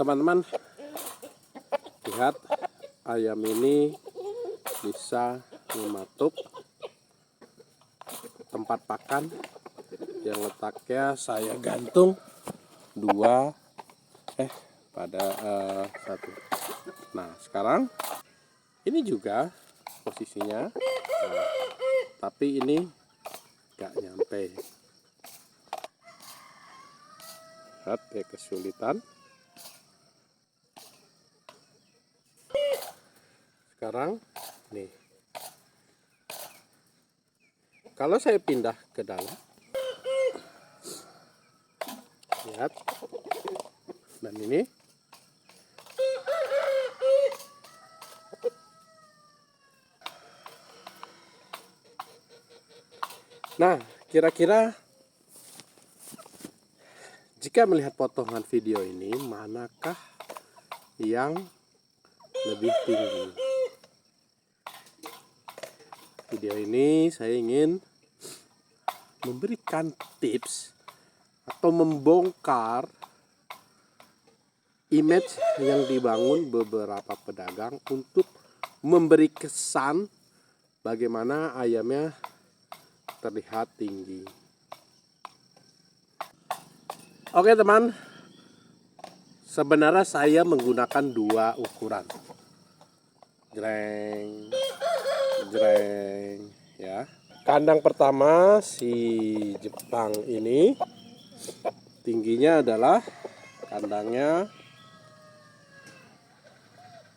Teman-teman, lihat ayam ini bisa mematuk tempat pakan yang letaknya saya gantung satu. Nah, sekarang ini juga posisinya, tapi ini gak nyampe. Lihat ya, kesulitan. Sekarang nih, kalau saya pindah ke dalam, lihat, dan ini nah, kira-kira jika melihat potongan video ini, manakah yang lebih tinggi? Video ini saya ingin memberikan tips atau membongkar image yang dibangun beberapa pedagang untuk memberi kesan bagaimana ayamnya terlihat tinggi. Oke teman, sebenarnya saya menggunakan dua ukuran. Jreng, ya. Kandang pertama si Jepang ini tingginya adalah kandangnya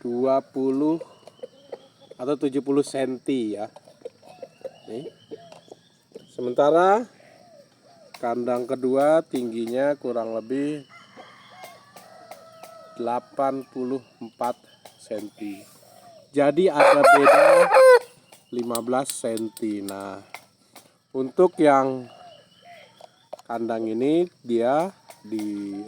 20 atau 70 cm ya. Nih. Sementara kandang kedua tingginya kurang lebih 84 cm. Jadi ada beda 15 cm. Nah, untuk yang kandang ini dia di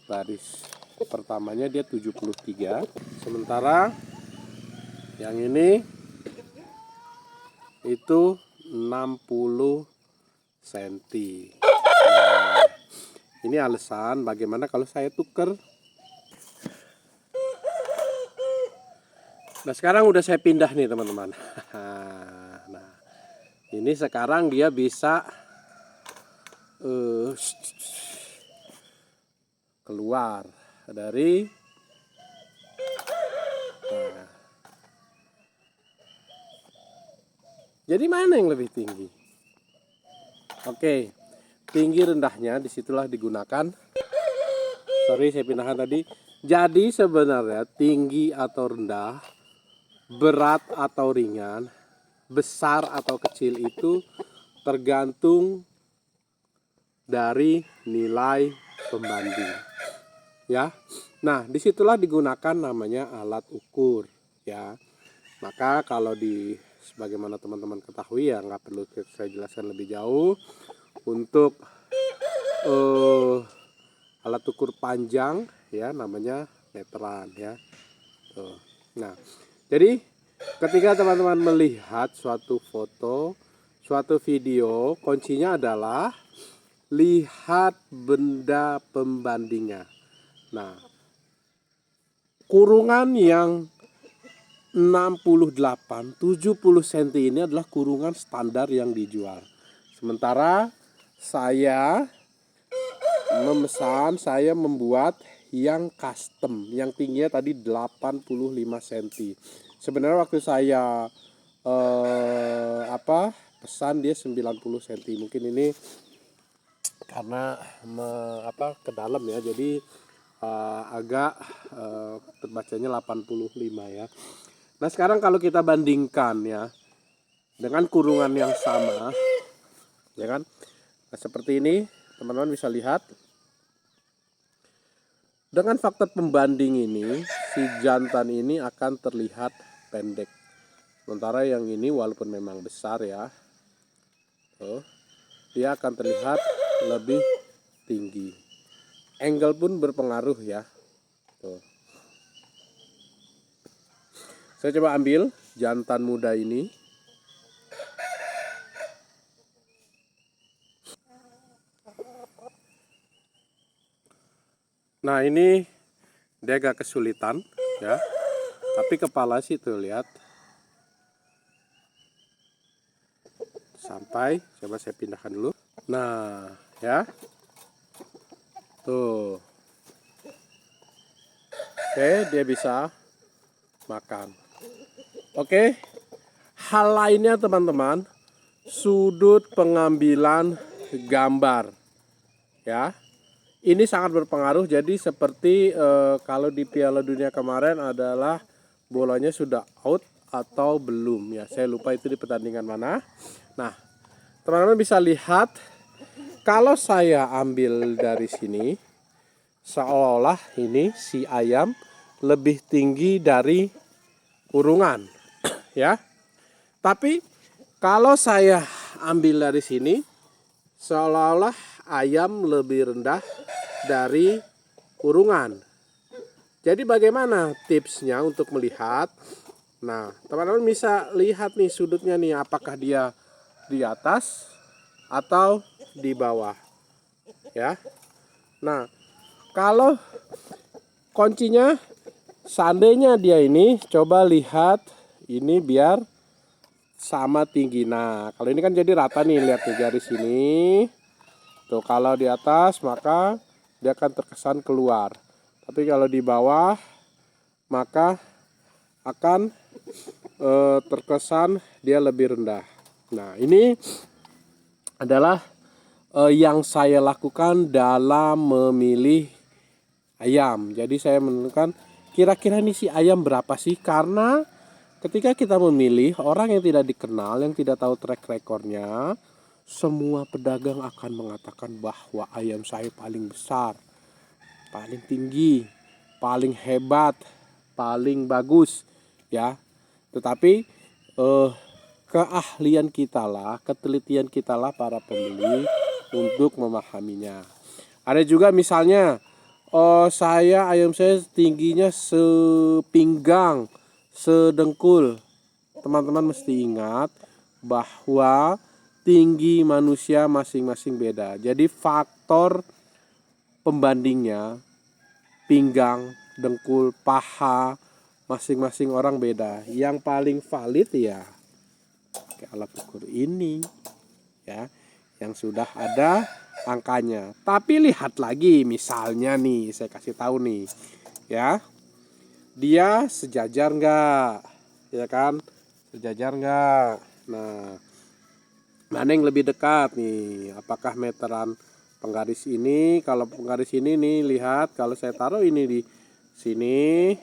baris pertamanya dia 73, sementara yang ini itu 60 cm. Nah, ini alasan bagaimana kalau saya tuker. Nah, sekarang udah saya pindah nih teman-teman. Nah, ini sekarang dia bisa keluar dari jadi mana yang lebih tinggi? Oke, tinggi rendahnya disitulah digunakan. Sorry, saya pindahkan tadi. Jadi sebenarnya tinggi atau rendah, berat atau ringan, besar atau kecil itu tergantung dari nilai pembanding. Ya, nah disitulah digunakan namanya alat ukur. Ya, maka kalau sebagaimana teman-teman ketahui ya nggak perlu saya jelaskan lebih jauh. Untuk alat ukur panjang ya namanya meteran ya. Tuh. Nah, jadi ketika teman-teman melihat suatu foto, suatu video, kuncinya adalah lihat benda pembandingnya. Nah, kurungan yang 68-70 cm ini adalah kurungan standar yang dijual. Sementara saya membuat yang custom, yang tingginya tadi 85 cm. Sebenarnya waktu saya pesan dia 90 cm. Mungkin ini karena ke dalam ya, jadi agak terbacanya 85 ya. Nah, sekarang kalau kita bandingkan ya dengan kurungan yang sama, ya kan? Nah, seperti ini, teman-teman bisa lihat. Dengan faktor pembanding ini, si jantan ini akan terlihat pendek. Sementara yang ini walaupun memang besar ya, dia akan terlihat lebih tinggi. Angle pun berpengaruh ya. Tuh. Saya coba ambil jantan muda ini. Nah, ini dia agak kesulitan ya. Tapi kepala sih tuh lihat. Sampai, coba saya pindahkan dulu. Nah, ya. Tuh. Oke, dia bisa makan. Oke. Hal lainnya teman-teman, sudut pengambilan gambar. Ya. Ini sangat berpengaruh. Jadi seperti kalau di Piala Dunia kemarin adalah bolanya sudah out atau belum ya. Saya lupa itu di pertandingan mana. Nah, teman-teman bisa lihat kalau saya ambil dari sini seolah-olah ini si ayam lebih tinggi dari kurungan ya. Tapi kalau saya ambil dari sini seolah-olah ayam lebih rendah dari kurungan. Jadi bagaimana tipsnya untuk melihat? Nah, teman-teman bisa lihat nih sudutnya nih, apakah dia di atas atau di bawah. Ya. Nah, kalau kuncinya seandainya dia ini, coba lihat ini biar sama tinggi. Nah, kalau ini kan jadi rata nih, lihat nih garis ini. Tuh, kalau di atas maka dia akan terkesan keluar. Tapi kalau di bawah maka akan terkesan dia lebih rendah. Nah, ini adalah yang saya lakukan dalam memilih ayam. Jadi saya menentukan kira-kira nih si ayam berapa sih, karena ketika kita memilih orang yang tidak dikenal, yang tidak tahu track recordnya, semua pedagang akan mengatakan bahwa ayam saya paling besar, paling tinggi, paling hebat, paling bagus ya. Tetapi keahlian kita lah, ketelitian kita lah para pembeli untuk memahaminya. Ada juga misalnya ayam saya tingginya sepinggang, sedengkul. Teman-teman mesti ingat bahwa tinggi manusia masing-masing beda. Jadi faktor pembandingnya pinggang, dengkul, paha masing-masing orang beda. Yang paling valid ya pakai alat ukur ini ya, yang sudah ada angkanya. Tapi lihat lagi, misalnya nih saya kasih tahu nih ya, dia sejajar enggak ya kan, sejajar enggak. Nah, mana yang lebih dekat nih, apakah meteran penggaris ini? Kalau penggaris ini nih, lihat kalau saya taruh ini di sini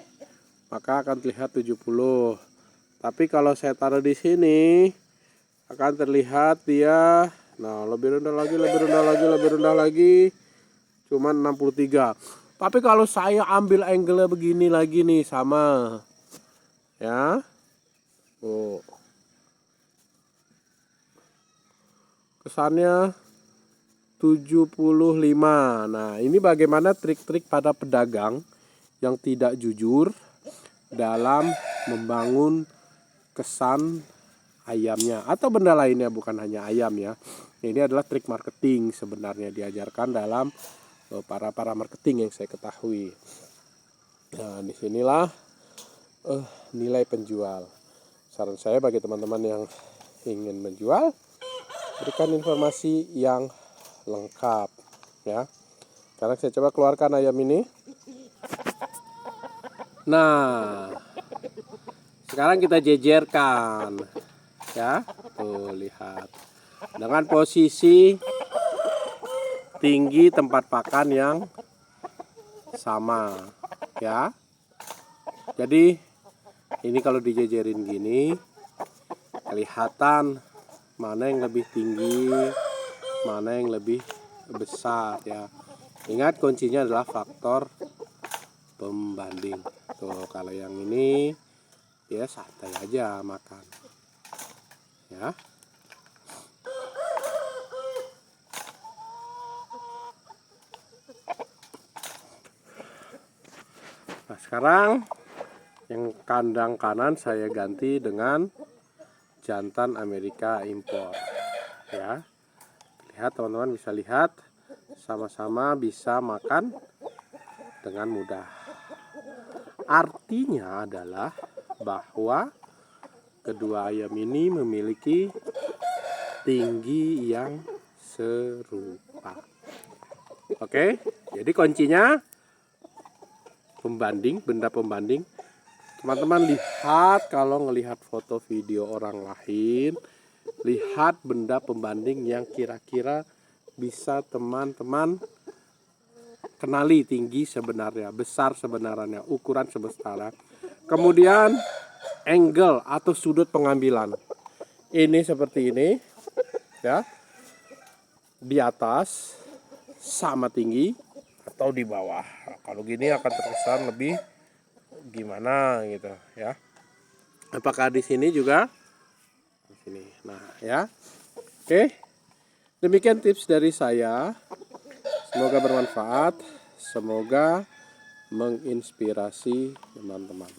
maka akan terlihat 70. Tapi kalau saya taruh di sini akan terlihat dia lebih rendah lagi, lebih rendah lagi, lebih rendah lagi, cuman 63. Tapi kalau saya ambil angle begini lagi nih, sama ya. Kesannya 75. Nah, ini bagaimana trik-trik pada pedagang yang tidak jujur dalam membangun kesan ayamnya atau benda lainnya, bukan hanya ayam ya. Ini adalah trik marketing sebenarnya, diajarkan dalam para marketing yang saya ketahui. Nah, disinilah nilai penjual. Saran saya bagi teman-teman yang ingin menjual, berikan informasi yang lengkap ya. Sekarang saya coba keluarkan ayam ini. Nah, sekarang kita jejerkan ya. Tuh, lihat. Dengan posisi tinggi tempat pakan yang sama ya. Jadi ini kalau dijejerin gini kelihatan mana yang lebih tinggi, mana yang lebih besar ya. Ingat kuncinya adalah faktor pembanding. Tuh, kalau yang ini dia santai aja makan. Ya. Nah, sekarang yang kandang kanan saya ganti dengan jantan Amerika impor. Ya. Lihat teman-teman, bisa lihat sama-sama bisa makan dengan mudah. Artinya adalah bahwa kedua ayam ini memiliki tinggi yang serupa. Oke, jadi kuncinya pembanding, benda pembanding. Teman-teman lihat, kalau ngelihat foto video orang lain, lihat benda pembanding yang kira-kira bisa teman-teman kenali tinggi sebenarnya, besar sebenarnya, ukuran sebenarnya. Kemudian angle atau sudut pengambilan. Ini seperti ini, ya. Di atas sama tinggi atau di bawah. Kalau gini akan terkesan lebih gimana gitu, ya. Apakah di sini juga? Di sini. Nah, ya. Oke. Demikian tips dari saya. Semoga bermanfaat, semoga menginspirasi teman-teman.